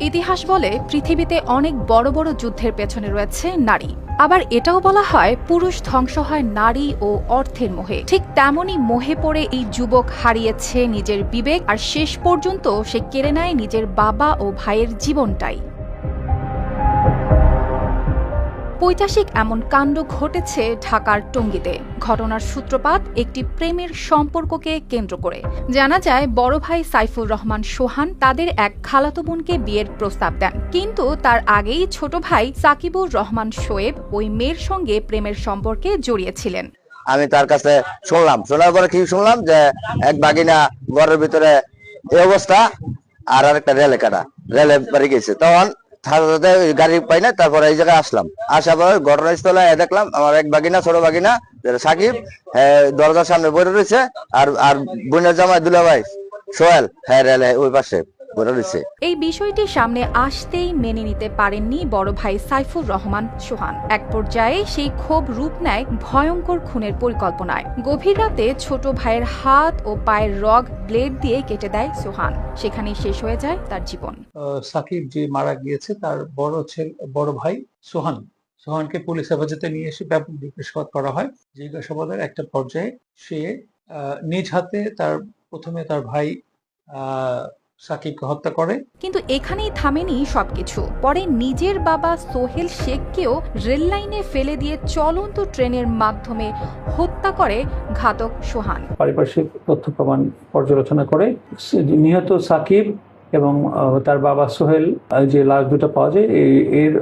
ইতিহাস বলে পৃথিবীতে অনেক বড় বড় যুদ্ধের পেছনে রয়েছে নারী। আবার এটাও বলা হয় পুরুষ ধ্বংস হয় নারী ও অর্থের মোহে। ঠিক তেমনই মোহে পড়ে এই যুবক হারিয়েছে নিজের বিবেক, আর শেষ পর্যন্ত সে কেড়ে নেয় নিজের বাবা ও ভাইয়ের জীবনটাই। পৈশাচিক এমন কাণ্ড ঘটেছে ঢাকার টঙ্গীতে। ঘটনার সূত্রপাত একটি প্রেমের সম্পর্ককে কেন্দ্র করে। জানা যায় বড় ভাই সাইফুর রহমান সোহান তাদের এক খালাতো বোনকে বিয়ের প্রস্তাব দেন, কিন্তু তার আগেই ছোট ভাই সাকিবুর রহমান শোয়েব ওই মেয়ের সঙ্গে প্রেমের সম্পর্কে জড়িয়েছিলেন। আমি তার কাছে শোনার পরে কি শুনলাম যে এক বাগিনা ঘরের ভিতরে এই অবস্থা, আর একটা রেলে বাড়ি গেছে। তখন গাড়ি পাই না, তারপরে এই জায়গায় আসলাম। আসার পর ঘটনাস্থলে দেখলাম আমার এক বাগিনা, ছোট বাগিনা সাকিব দরজার সামনে বসে রয়েছে, আর বোনের জামাই দুলাভাই সোহেল রেলে ওই পাশে বসে রয়েছে। এই বিষয়টি সামনে আসতেই মেনে নিতে পারেননি বড় ভাই সাইফুর রহমান সোহান। এক পর্যায়ে সেই ক্ষোভ রূপ নেয় ভয়ঙ্কর খুনের পরিকল্পনায়। গভীর রাতে ছোট ভাইয়ের হাত ও পায়ের রগ ব্লেড দিয়ে কেটে দেয় সোহান। সেখানেই শেষ হয়ে যায় তার জীবন। সাকিব যে মারা গিয়েছে তার বড় ভাই সোহানকে পুলিশ হেফাজতে নিয়ে এসে ব্যাপক জিজ্ঞাসাবাদ করা হয়। জিজ্ঞাসাবাদের একটা পর্যায়ে সে নিজ হাতে প্রথমে তার ভাই সাকিবকে হত্যা করে। কিন্তু এখানেই থামেনি সবকিছু। পরে নিজের বাবা সোহেল শেখকেও রেল লাইনে ফেলে দিয়ে চলন্ত ট্রেনের মাধ্যমে হত্যা করে ঘাতক সোহান। পারিপার্শ্বিক তথ্য প্রমাণ পর্যালোচনা করে নিহত সাকিব এবং তার বাবা সোহেল যে লাশ দুটো পাওয়া যায়, এর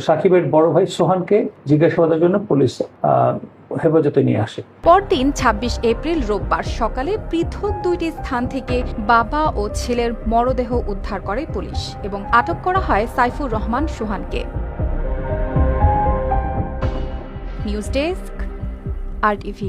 সাকিবের বড় ভাই সোহানকে জিজ্ঞাসাবাদের জন্য পুলিশ হেফাজতে নিয়ে আসে। পরদিন ২৬ এপ্রিল রোববার সকালে পৃথক দুইটি স্থান থেকে বাবা ও ছেলের মরদেহ উদ্ধার করে পুলিশ এবং আটক করা হয় সাইফুর রহমান সোহানকে। News desk, RTV।